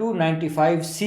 295C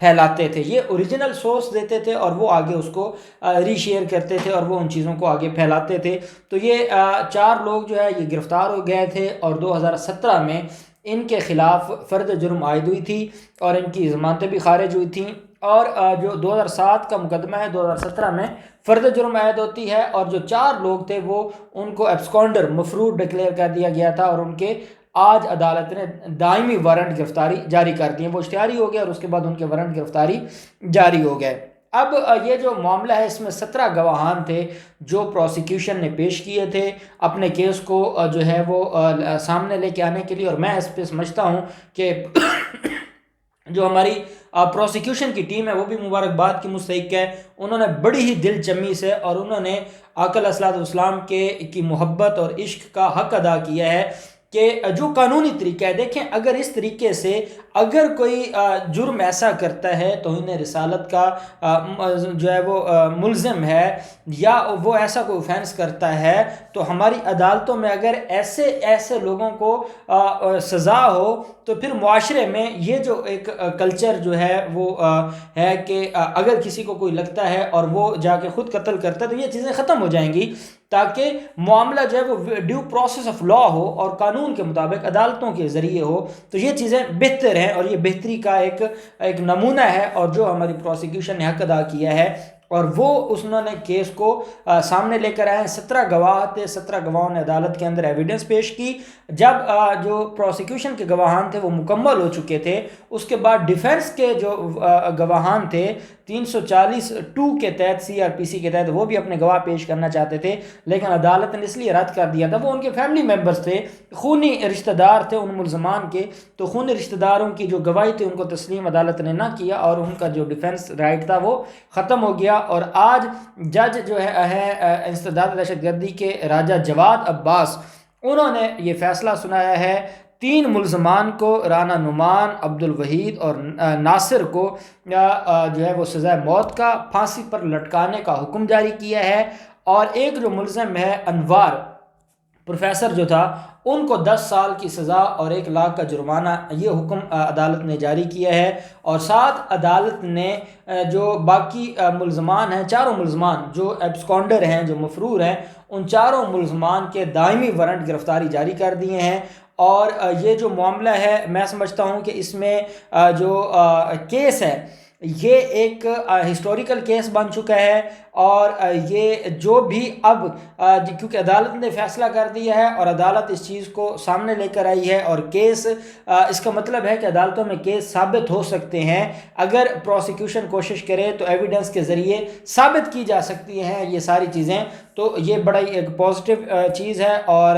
پھیلاتے تھے، یہ اوریجنل سورس دیتے تھے اور وہ آگے اس کو ری شیئر کرتے تھے اور وہ ان چیزوں کو آگے پھیلاتے تھے۔ تو یہ 4 لوگ جو ہے یہ گرفتار ہو گئے تھے اور 2017 میں ان کے خلاف فرد جرم عائد ہوئی تھی اور ان کی ضمانتیں بھی خارج ہوئی تھیں، اور جو 2007 کا مقدمہ ہے 2017 میں فرد جرم عائد ہوتی ہے، اور جو 4 لوگ تھے وہ ان کو ایبسکونڈر مفرور ڈکلیئر کر دیا گیا تھا اور ان کے آج عدالت نے دائمی وارنٹ گرفتاری جاری کر دی ہے، وہ اشتہاری ہو گیا اور اس کے بعد ان کے وارنٹ گرفتاری جاری ہو گئے۔ اب یہ جو معاملہ ہے اس میں 17 گواہان تھے جو پروسیکیوشن نے پیش کیے تھے اپنے کیس کو جو ہے وہ سامنے لے کے آنے کے لیے، اور میں اس پہ سمجھتا ہوں کہ جو ہماری پروسیکیوشن کی ٹیم ہے وہ بھی مبارکباد کی مستحق ہے۔ انہوں نے بڑی ہی دل جمی سے اور انہوں نے آقا علیہ الصلوۃ والسلام کی محبت اور عشق کا حق ادا کیا ہے کہ جو قانونی طریقہ ہے، دیکھیں اگر اس طریقے سے اگر کوئی جرم ایسا کرتا ہے توہین رسالت کا جو ہے وہ ملزم ہے یا وہ ایسا کوئی اوفینس کرتا ہے، تو ہماری عدالتوں میں اگر ایسے لوگوں کو سزا ہو تو پھر معاشرے میں یہ جو ایک کلچر جو ہے وہ ہے کہ اگر کسی کو کوئی لگتا ہے اور وہ جا کے خود قتل کرتا ہے تو یہ چیزیں ختم ہو جائیں گی، تاکہ معاملہ جو ہے وہ ڈیو پروسیس آف لا ہو اور قانون کے مطابق عدالتوں کے ذریعے ہو، تو یہ چیزیں بہتر ہیں اور یہ بہتری کا ایک نمونہ ہے، اور جو ہماری پروسیکیوشن نے حق ادا کیا ہے اور وہ انہوں نے کیس کو سامنے لے کر آئے ہیں۔ 17 گواہ تھے، 17 گواہوں نے عدالت کے اندر ایویڈنس پیش کی۔ جب جو پروسیکیوشن کے گواہان تھے وہ مکمل ہو چکے تھے، اس کے بعد ڈیفنس کے جو گواہان تھے 340(2) کے تحت CRPC کے تحت وہ بھی اپنے گواہ پیش کرنا چاہتے تھے، لیکن عدالت نے اس لیے رد کر دیا تھا، وہ ان کے فیملی ممبرز تھے، خونی رشتہ دار تھے ان ملزمان کے، تو خونی رشتہ داروں کی جو گواہی تھی ان کو تسلیم عدالت نے نہ کیا اور ان کا جو ڈیفنس رائٹ تھا وہ ختم ہو گیا۔ اور آج جج جو ہے انسداد دہشت گردی کے راجہ جواد عباس، انہوں نے یہ فیصلہ سنایا ہے 3 ملزمان کو، رانا نعمان، عبد الوحید اور ناصر کو جو ہے وہ سزائے موت کا پھانسی پر لٹکانے کا حکم جاری کیا ہے، اور ایک جو ملزم ہے انوار پروفیسر جو تھا ان کو 10 سال کی سزا اور 1 لاکھ کا جرمانہ یہ حکم عدالت نے جاری کیا ہے۔ اور ساتھ عدالت نے جو باقی ملزمان ہیں، 4 ملزمان جو ایبسکونڈر ہیں، جو مفرور ہیں، ان 4 ملزمان کے دائمی وارنٹ گرفتاری جاری کر دیے ہیں۔ اور یہ جو معاملہ ہے میں سمجھتا ہوں کہ اس میں جو کیس ہے یہ ایک ہسٹوریکل کیس بن چکا ہے، اور یہ جو بھی اب کیونکہ عدالت نے فیصلہ کر دیا ہے اور عدالت اس چیز کو سامنے لے کر آئی ہے، اور کیس اس کا مطلب ہے کہ عدالتوں میں کیس ثابت ہو سکتے ہیں، اگر پروسیکیوشن کوشش کرے تو ایویڈنس کے ذریعے ثابت کی جا سکتی ہیں یہ ساری چیزیں، تو یہ بڑا ہی ایک پازیٹیو چیز ہے، اور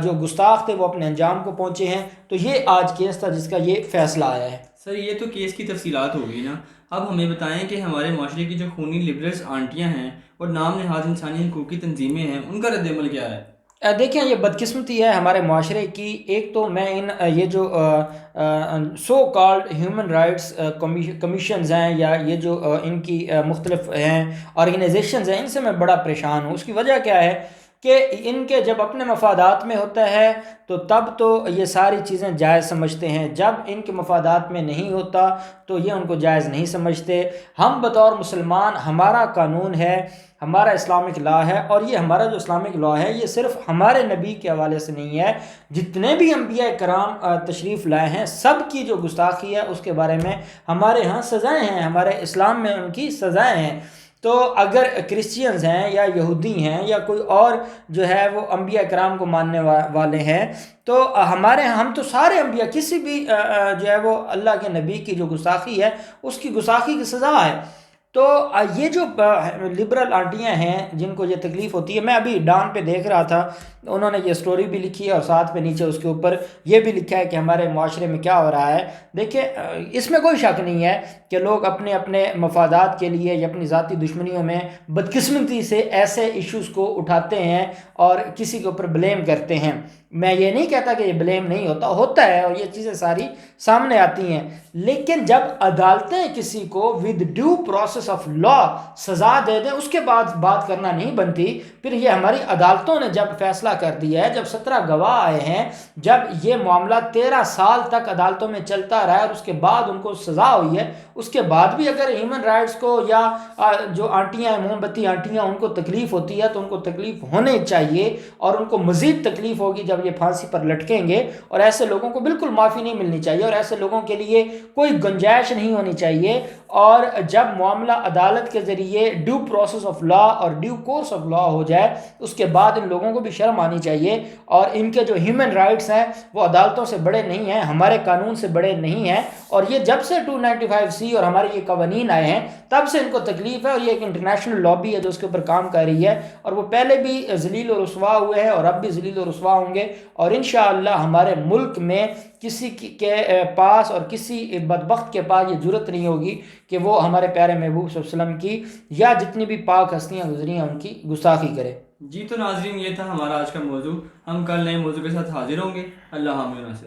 جو گستاخ تھے وہ اپنے انجام کو پہنچے ہیں۔ تو یہ آج کیس تھا جس کا یہ فیصلہ آیا ہے۔ سر یہ تو کیس کی تفصیلات ہو گئی نا، اب ہمیں بتائیں کہ ہمارے معاشرے کی جو خونی لبرلز آنٹیاں ہیں اور نام نہاد انسانی حقوقی تنظیمیں ہیں، ان کا رد عمل کیا ہے؟ دیکھیں یہ بدقسمتی ہے ہمارے معاشرے کی۔ ایک تو میں یہ جو so called human rights commissions ہیں یا یہ جو ان کی مختلف ہیں آرگنائزیشنز ہیں، ان سے میں بڑا پریشان ہوں۔ اس کی وجہ کیا ہے کہ ان کے جب اپنے مفادات میں ہوتا ہے تو تب تو یہ ساری چیزیں جائز سمجھتے ہیں، جب ان کے مفادات میں نہیں ہوتا تو یہ ان کو جائز نہیں سمجھتے۔ ہم بطور مسلمان، ہمارا قانون ہے، ہمارا اسلامک لا ہے، اور یہ ہمارا جو اسلامک لا ہے یہ صرف ہمارے نبی کے حوالے سے نہیں ہے، جتنے بھی انبیاء کرام تشریف لائے ہیں سب کی جو گستاخی ہے اس کے بارے میں ہمارے ہاں سزائیں ہیں، ہمارے اسلام میں ان کی سزائیں ہیں۔ تو اگر کرسچینز ہیں یا یہودی ہیں یا کوئی اور جو ہے وہ انبیاء کرام کو ماننے والے ہیں، تو ہم تو سارے انبیاء، کسی بھی جو ہے وہ اللہ کے نبی کی جو گستاخی ہے اس کی گستاخی کی سزا ہے۔ تو یہ جو لبرل آنٹیاں ہیں جن کو یہ تکلیف ہوتی ہے، میں ابھی ڈان پہ دیکھ رہا تھا، انہوں نے یہ سٹوری بھی لکھی ہے اور ساتھ میں نیچے اس کے اوپر یہ بھی لکھا ہے کہ ہمارے معاشرے میں کیا ہو رہا ہے۔ دیکھیں اس میں کوئی شک نہیں ہے کہ لوگ اپنے اپنے مفادات کے لیے یا اپنی ذاتی دشمنیوں میں بدقسمتی سے ایسے ایشوز کو اٹھاتے ہیں اور کسی کے اوپر بلیم کرتے ہیں۔ میں یہ نہیں کہتا کہ یہ بلیم نہیں ہوتا ہے اور یہ چیزیں ساری سامنے آتی ہیں، لیکن جب عدالتیں کسی کو with due process process of law سزا دے دیں اس کے بعد بات کرنا نہیں بنتی. پھر یہ ہماری عدالتوں نے جب فیصلہ کر دیا ہے, جب 17 گواہ آئے ہیں, جب یہ معاملہ 13 سال تک عدالتوں میں چلتا رہا اور اس کے بعد ان کو سزا ہوئی ہے, اس کے بعد بھی اگر ہیومن رائٹس کو یا جو آنٹیاں موم بتی آنٹیاں ان کو تکلیف ہوتی ہے تو ان کو تکلیف ہونے چاہیے, اور ان کو مزید تکلیف ہوگی جب یہ پھانسی پر لٹکیں گے. اور ایسے لوگوں کو بالکل معافی نہیں ملنی چاہیے, اور ایسے لوگوں کے لیے کوئی گنجائش نہیں ہونی چاہیے. اور جب معاملہ عدالت کے ذریعے ڈیو پروسیس آف لا اور ڈیو کورس آف لا ہو جائے اس کے بعد ان لوگوں کو بھی شرم آنی چاہیے. اور ان کے جو ہیومن رائٹس ہیں وہ عدالتوں سے بڑے نہیں ہیں, ہمارے قانون سے بڑے نہیں ہیں. اور یہ جب سے 295C اور ہمارے یہ قوانین آئے ہیں تب سے ان کو تکلیف ہے, اور یہ ایک انٹرنیشنل لابی ہے جو اس کے اوپر کام کر رہی ہے, اور وہ پہلے بھی ذلیل و رسوا ہوئے ہیں اور اب بھی ذلیل و رسوا ہوں گے. اور انشاءاللہ ہمارے ملک میں کسی کے پاس اور کسی بدبخت کے پاس یہ جرت نہیں ہوگی کہ وہ ہمارے پیارے محبوب صلی اللہ علیہ وسلم کی یا جتنی بھی پاک ہستیاں گزری ہیں ان کی گستاخی کرے. جی تو ناظرین, یہ تھا ہمارا آج کا موضوع. ہم کل نئے موضوع کے ساتھ حاضر ہوں گے. اللہ حافظ.